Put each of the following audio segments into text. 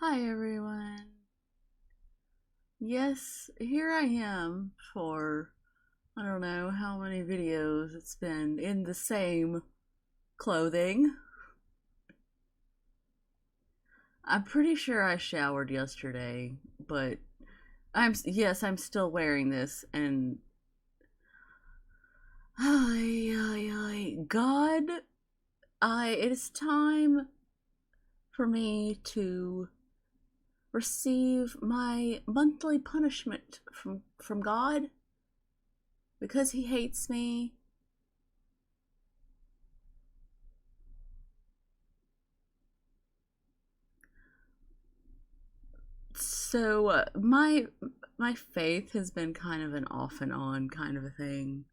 Hi everyone. Yes, here I am for I don't know how many videos it's been in the same clothing. I'm pretty sure I showered yesterday, but I'm still wearing this and God, I it is time for me to receive my monthly punishment from God because he hates me. So my faith has been kind of an off and on kind of a thing.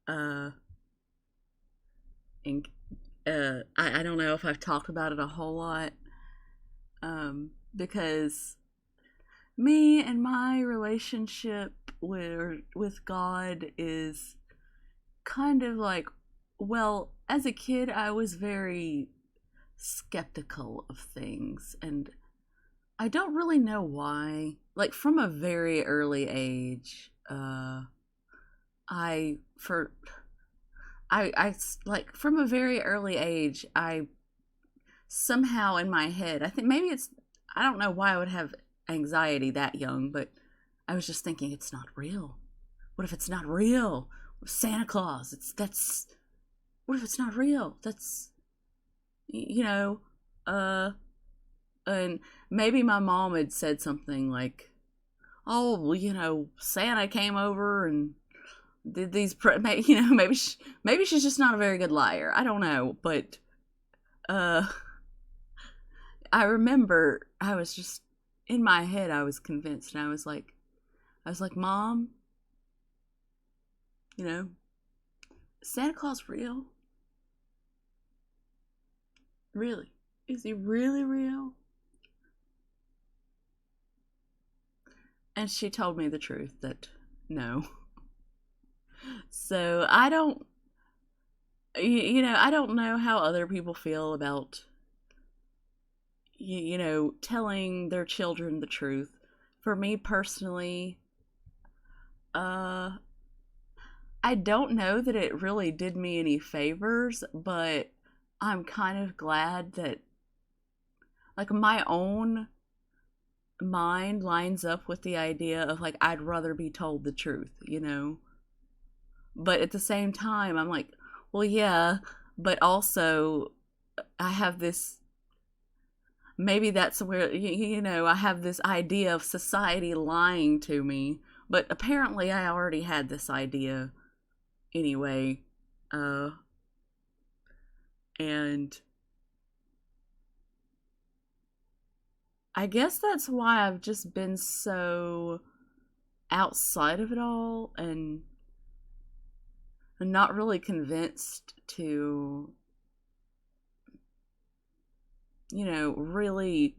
Uh, and I don't know if I've talked about it a whole lot. Because me and my relationship with God is kind of like, well, as a kid, I was very skeptical of things, and I don't really know why. Like from a very early age, I for I like from a very early age, I somehow in my head, I think maybe it's I don't know why I would have anxiety that young, but I was just thinking it's not real. What if it's not real? Santa Claus, it's that's what if it's not real? That's you know, uh and maybe my mom had said something like, "Oh, well, Santa came over and did these maybe she's just not a very good liar. I don't know, but uh I remember I was just in my head I was convinced, and I was like, "Mom, you know, Santa Claus real? Really? Is he really real?" And she told me the truth that no. So I don't know how other people feel about telling their children the truth. For me personally, uh I don't know that it really did me any favors, but I'm kind of glad that like my own mind lines up with the idea of like I'd rather be told the truth. But at the same time, I'm like, well, yeah, but also I have this maybe that's where I have this idea of society lying to me, but apparently I already had this idea anyway. Uh and I guess that's why I've just been so outside of it all and not really convinced to really,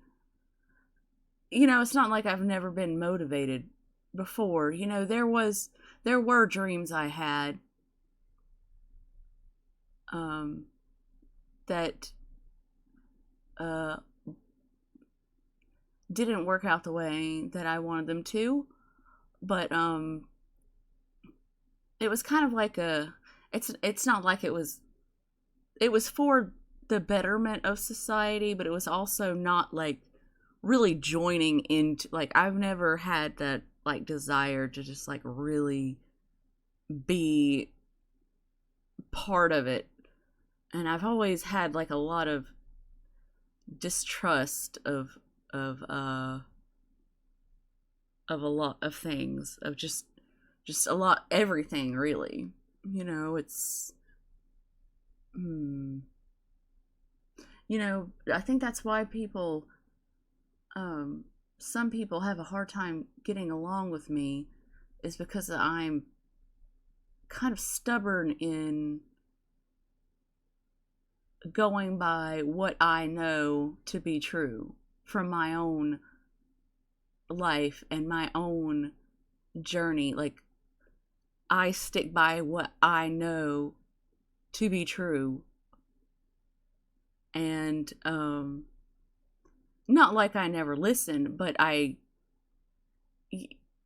it's not like I've never been motivated before. There were dreams I had um that uh didn't work out the way that I wanted them to, but it was kind of like a it's not like it was for the betterment of society, but it was also not like really joining into like I've never had that like desire to just like really be part of it. And I've always had like a lot of distrust of of a lot of things, of just a lot everything really. It's hmm, I think that's why people um some people have a hard time getting along with me, is because I'm kind of stubborn in going by what I know to be true from my own life and my own journey. Like, I stick by what I know to be true. And not like I never listen, but I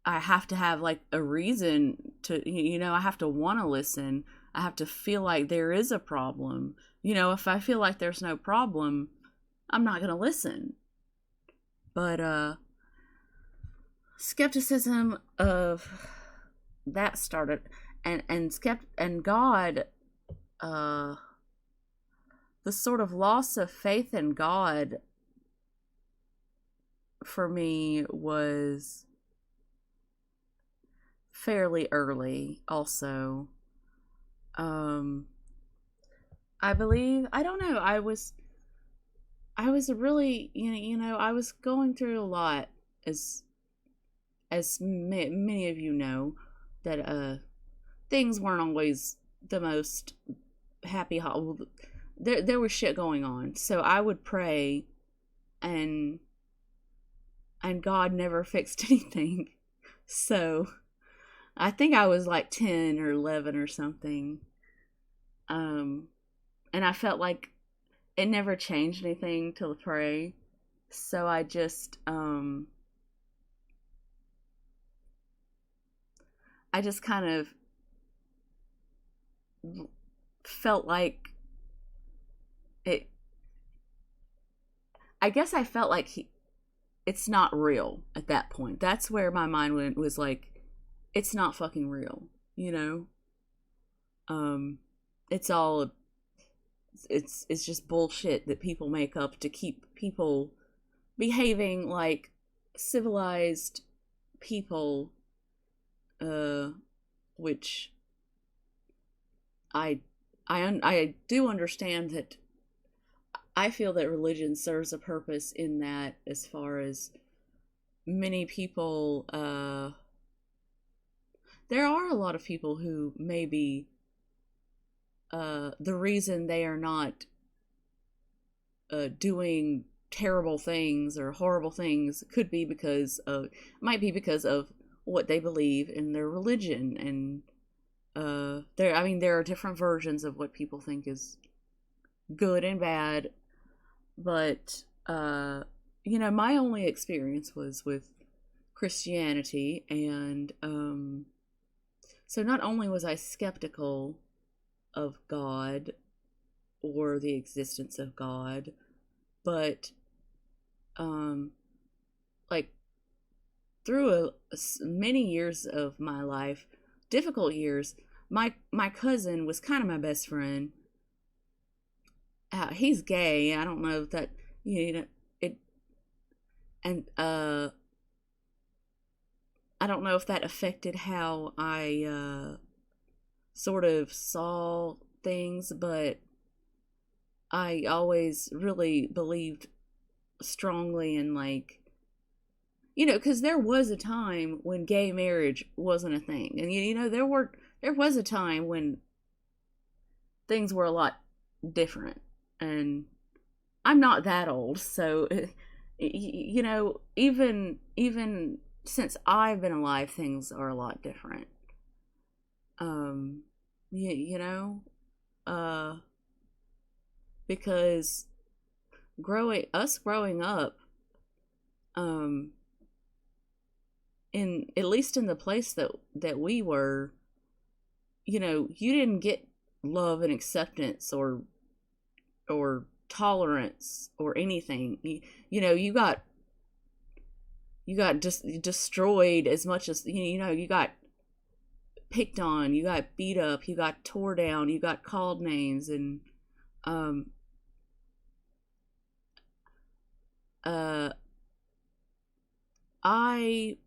have to have like a reason to, I have to want to listen. I have to feel like there is a problem. If I feel like there's no problem, I'm not going to listen. But skepticism of that started, and God, uh the sort of loss of faith in God for me was fairly early also. um I believe, I don't know, I was really, I was going through a lot, as many of you know, that things weren't always the most happy. There was shit going on, so I would pray, and God never fixed anything. So I think I was like 10 or 11 or something. And I felt like it never changed anything to pray. So I just kind of felt like it. I guess I felt like it's not real at that point. That's where my mind went, was like, it's not fucking real, you know? Um, it's all, it's just bullshit that people make up to keep people behaving like civilized people, uh, which I, I do understand that. I feel that religion serves a purpose in that, as far as many people, there are a lot of people who maybe, the reason they are not doing terrible things or horrible things could be because of, might be because of what they believe in their religion. And there are different versions of what people think is good and bad. But my only experience was with Christianity. And so not only was I skeptical of God or the existence of God, but like through many years of my life, difficult years, my cousin was kind of my best friend. He's gay. I don't know if that, it, and I don't know if that affected how I sort of saw things, but I always really believed strongly in, like, because there was a time when gay marriage wasn't a thing, and there was a time when things were a lot different. And I'm not that old, so even since I've been alive, things are a lot different. Um, you, you know, uh, because growing up, um, in at least in the place that we were, you didn't get love and acceptance or tolerance or anything. You got just destroyed, as much as you got picked on, you got beat up, you got tore down, you got called names. And um uh I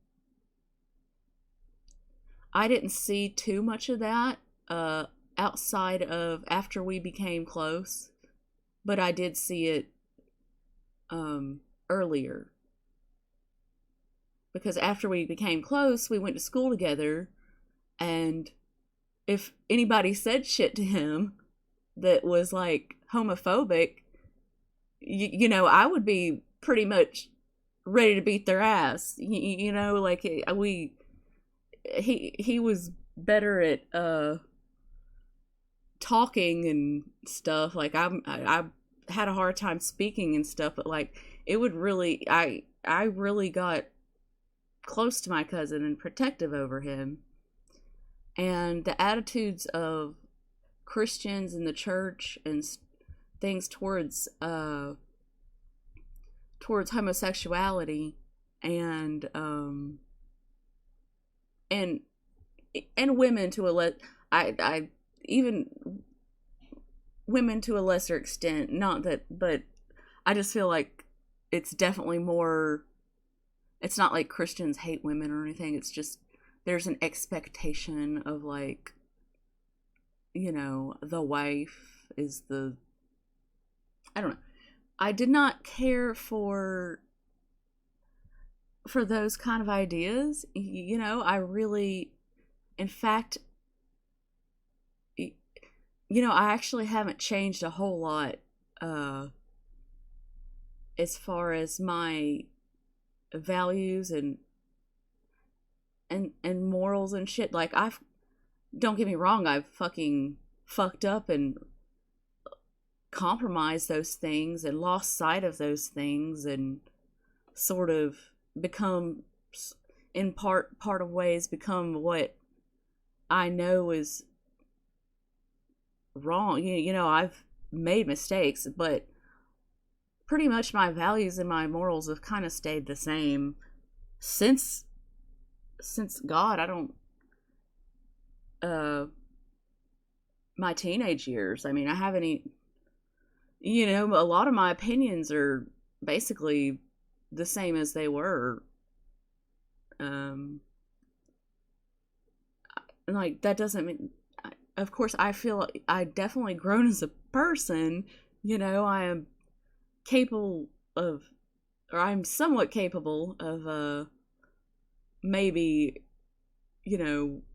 I didn't see too much of that uh outside of after we became close, but I did see it earlier, because after we became close, we went to school together. And if anybody said shit to him that was like homophobic, I would be pretty much ready to beat their ass. Like, he was better at talking and stuff. Like, had a hard time speaking and stuff, but like it would really I really got close to my cousin and protective over him. And the attitudes of Christians in the church and things towards homosexuality and and and women to a I even women to a lesser extent, not that, but I just feel like it's definitely more, it's not like Christians hate women or anything. It's just there's an expectation of like, the wife is the, I don't know. I did not care for those kind of ideas. I really, in fact, I actually haven't changed a whole lot uh as far as my values and morals and shit. Like, I've, don't get me wrong, I've fucking fucked up and compromised those things and lost sight of those things and sort of become, in part of ways, become what I know is wrong. I've made mistakes, but pretty much my values and my morals have kind of stayed the same since God. I don't my teenage years. I mean, I haven't a lot of my opinions are basically the same as they were. Like, that doesn't mean, of course, I feel I definitely grown as a person. I am capable of, or I'm somewhat capable of maybe,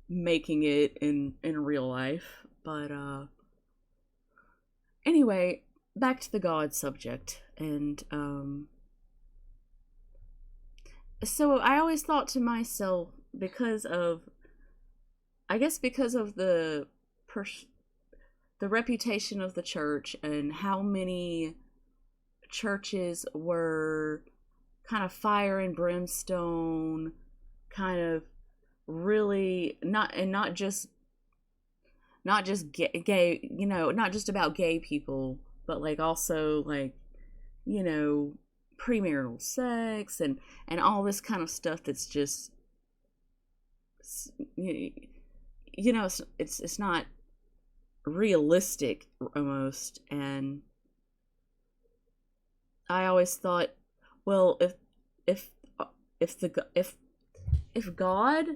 making it in real life. But anyway, back to the God subject. And so I always thought to myself, because of, I guess because of the reputation of the church and how many churches were kind of fire and brimstone, kind of really not just gay, not just about gay people, but like also like, premarital sex and all this kind of stuff that's just, it's not realistic almost. And I always thought, well, if if God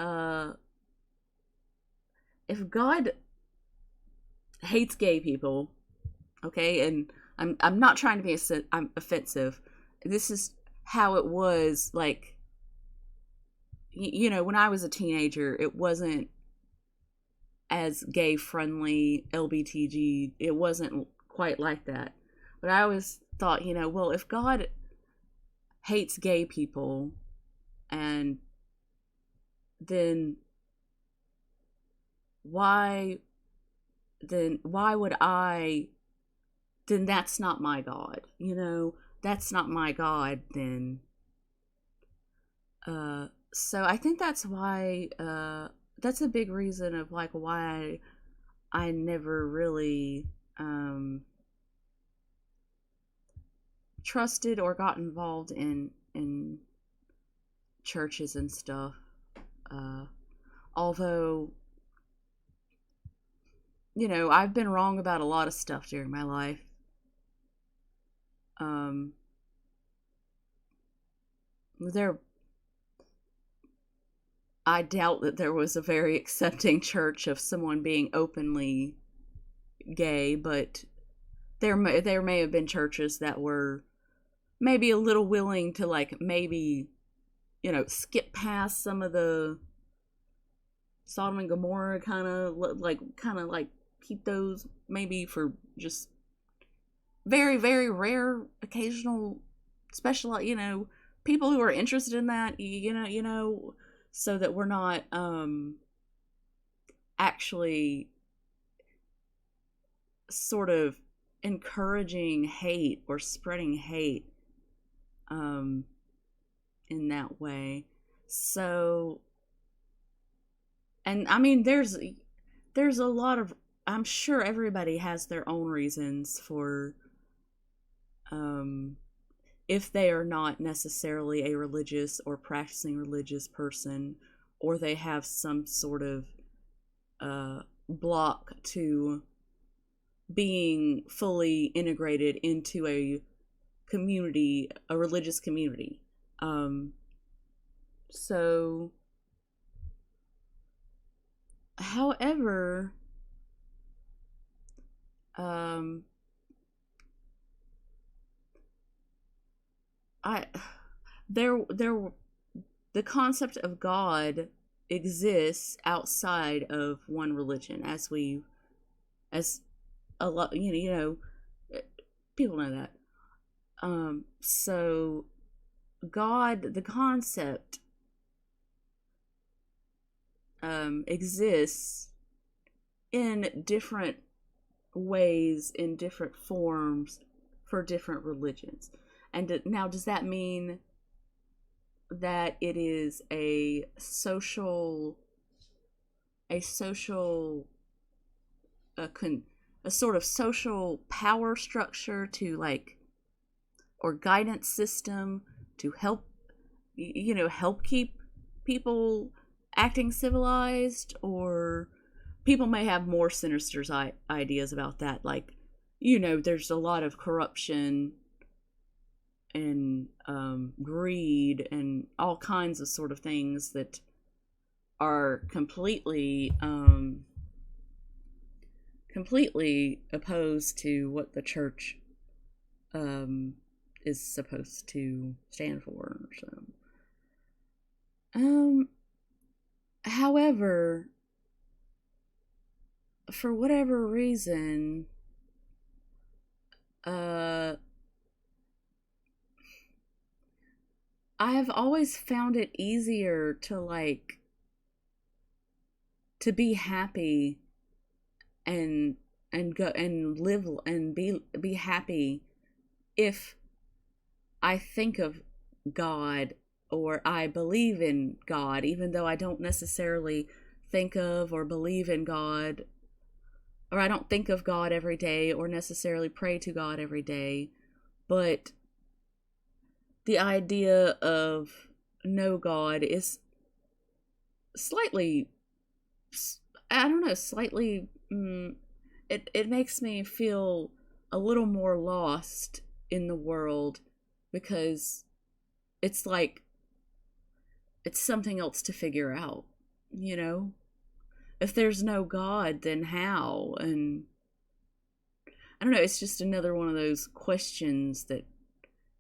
uh if God hates gay people, okay, and I'm not trying to be I'm offensive. This is how it was, like, when I was a teenager, it wasn't as gay friendly, LBTG. It wasn't quite like that. But I always thought, well, if God hates gay people, and then why would I, then that's not my God. That's not my God then. So I think that's why, that's a big reason of like why I never really trusted or got involved in churches and stuff. Although, I've been wrong about a lot of stuff during my life. There, I doubt that there was a very accepting church of someone being openly gay, but there may have been churches that were maybe a little willing to, like, maybe, skip past some of the Sodom and Gomorrah kind of like keep those maybe for just very, very rare, occasional, special, people who are interested in that, so that we're not actually sort of encouraging hate or spreading hate um, in that way. So, and I mean, there's a lot of, I'm sure everybody has their own reasons for um, if they are not necessarily a religious or practicing religious person, or they have some sort of block to being fully integrated into a community, a religious community. Um, so, however, um, I there the concept of God exists outside of one religion, as a lot, people know that. So God, the concept, exists in different ways, in different forms for different religions. And now, does that mean that it is a social, a, con, a sort of social power structure to like, or guidance system to help, help keep people acting civilized? Or people may have more sinister ideas about that, like, there's a lot of corruption and greed and all kinds of sort of things that are completely opposed to what the church is supposed to stand for. So, however, for whatever reason, I have always found it easier to be happy and go and live and be happy if I think of God, or I believe in God, even though I don't necessarily think of or believe in God, or I don't think of God every day or necessarily pray to God every day. But the idea of no God is slightly, I don't know, slightly, it makes me feel a little more lost in the world, because it's like it's something else to figure out, if there's no God, then how? And I don't know, it's just another one of those questions that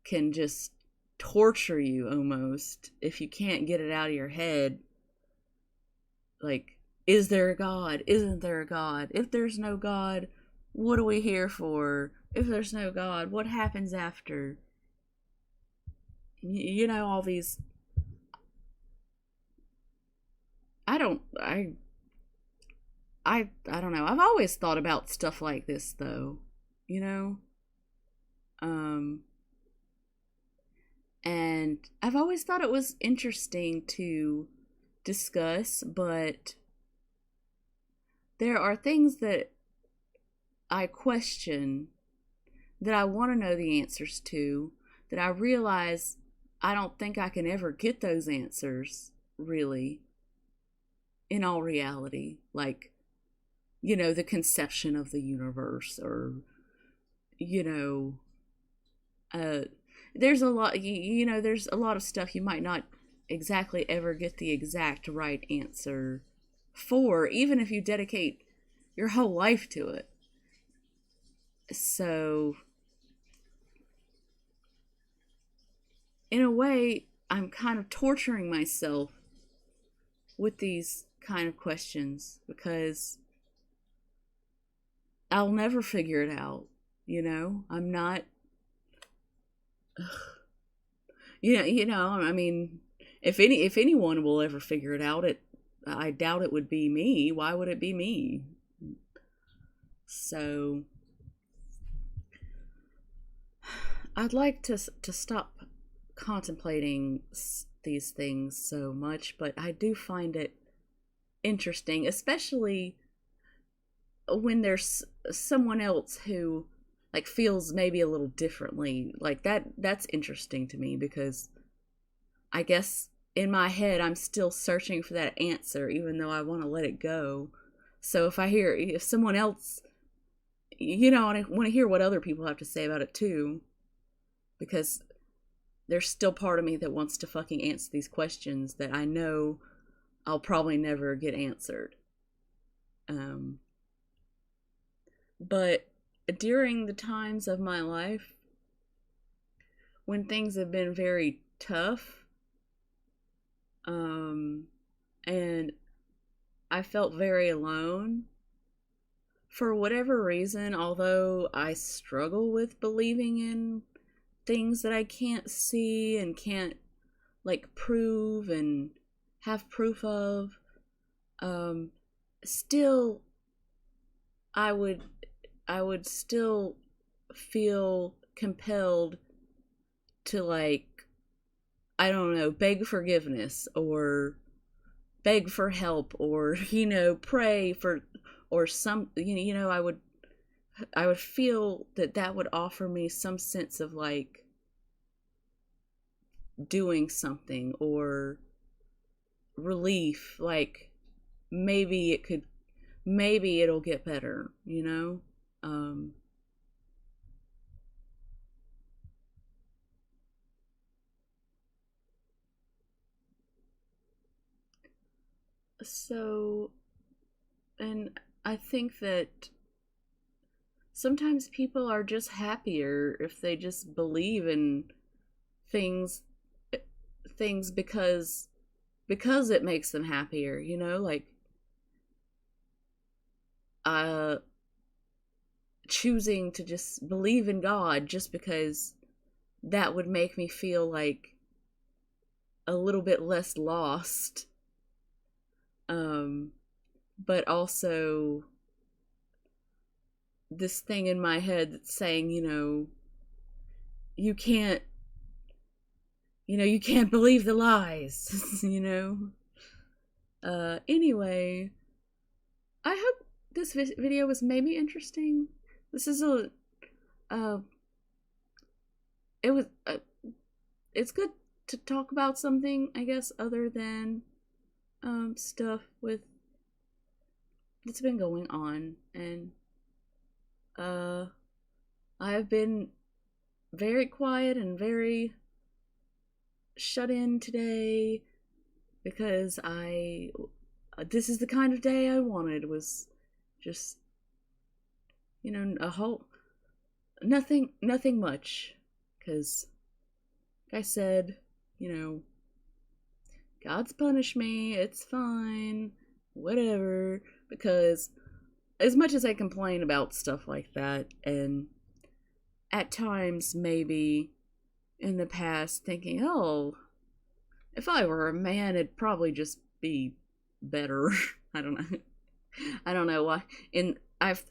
can just torture you almost if you can't get it out of your head. Like, is there a God? Isn't there a God? If there's no God, what are we here for? If there's no God, what happens after? All these. I don't know. I've always thought about stuff like this though, you know? Um and I've always thought it was interesting to discuss, but there are things that I question, that I want to know the answers to, that I realize I don't think I can ever get those answers, really, in all reality. Like, the conception of the universe, or, you know, there's a lot, there's a lot of stuff you might not exactly ever get the exact right answer for, even if you dedicate your whole life to it. So, in a way, I'm kind of torturing myself with these kind of questions, because I'll never figure it out. I'm not. I mean, if anyone will ever figure it out, I doubt it would be me. Why would it be me? So, I'd like to stop contemplating these things so much, but I do find it interesting, especially when there's someone else who like feels maybe a little differently. Like that's interesting to me because I guess in my head I'm still searching for that answer even though I want to let it go. So if someone else, I want to hear what other people have to say about it too, because there's still part of me that wants to fucking answer these questions that I know I'll probably never get answered. Um, but during the times of my life when things have been very tough, um, and I felt very alone, for whatever reason, although I struggle with believing in things that I can't see and can't like prove and have proof of, um, still I would I would still feel compelled to like, I don't know, beg forgiveness or beg for help or pray for, or some, I would feel that that would offer me some sense of like doing something or relief, like maybe it could, maybe it'll get better, um so, and I think that sometimes people are just happier if they just believe in things things because it makes them happier, like uh choosing to just believe in God just because that would make me feel like a little bit less lost. um but also this thing in my head that's saying, you can't, you can't believe the lies. Anyway, I hope this video was maybe interesting. This is uh it was it's good to talk about something, I guess, other than stuff with that's been going on. And uh I have been very quiet and very shut in today because I this is the kind of day I wanted, was just, a whole nothing much, cuz like I said, you know, God's punished me, it's fine, whatever, because as much as I complain about stuff like that, and at times maybe in the past thinking, oh, if I were a man, it'd probably just be better. I don't know. I don't know why.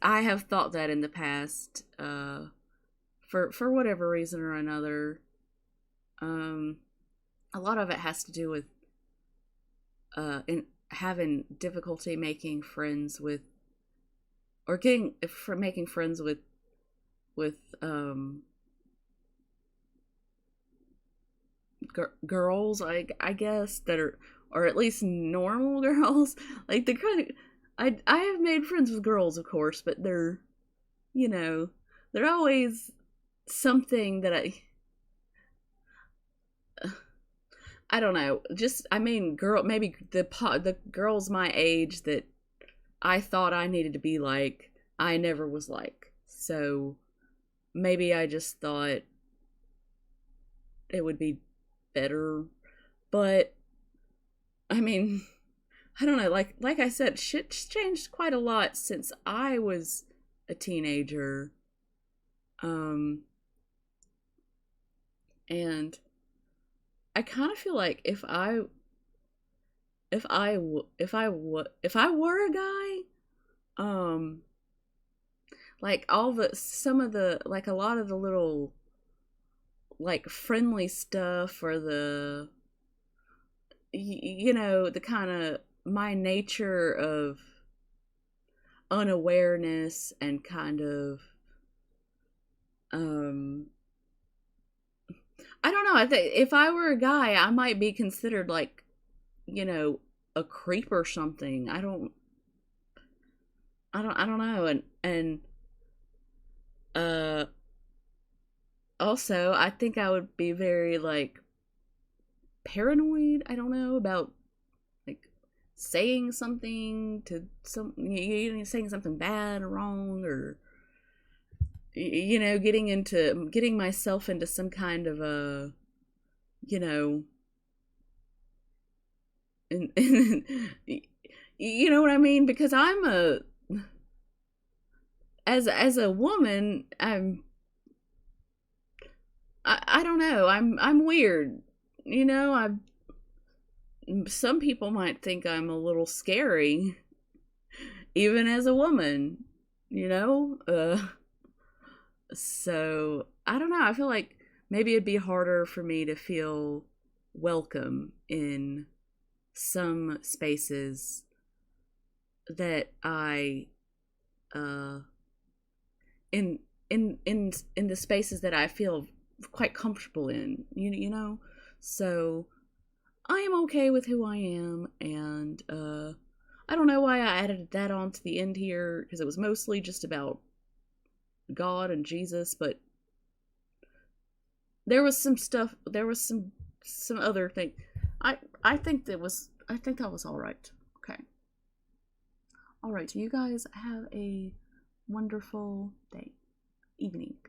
I have thought that in the past, for whatever reason or another. Um, a lot of it has to do with in having difficulty making friends with, or getting for making friends with girls, I guess, that are, or at least normal girls, like the kind of, I have made friends with girls, of course, but you know they're always something that I don't know, just, I mean, maybe the girls my age that I thought I needed to be like, I never was like. So maybe I just thought it would be better. But I mean, I don't know, like I said, shit's changed quite a lot since I was a teenager. Um and I kind of feel like if I were a guy, like all the some of the, like a lot of the little like friendly stuff, or the the kind of my nature of unawareness and kind of um I don't know. I think if I were a guy, I might be considered like, you know, a creep or something. I don't know. And uh also, I think I would be very like paranoid, I don't know, about like saying something to saying something bad or wrong, or getting myself into some kind of a, you know, you know what I mean? Because as a woman, I don't know, I'm weird. I Some people might think I'm a little scary, even as a woman. You know, so I don't know. I feel like maybe it'd be harder for me to feel welcome in some spaces that I uh in in the spaces that I feel quite comfortable in. So I am okay with who I am, and I don't know why I added that on to the end here, because it was mostly just about God and Jesus, but there was some stuff, there was some other thing. I think that was all right. Okay. All right. You guys have a wonderful day, evening.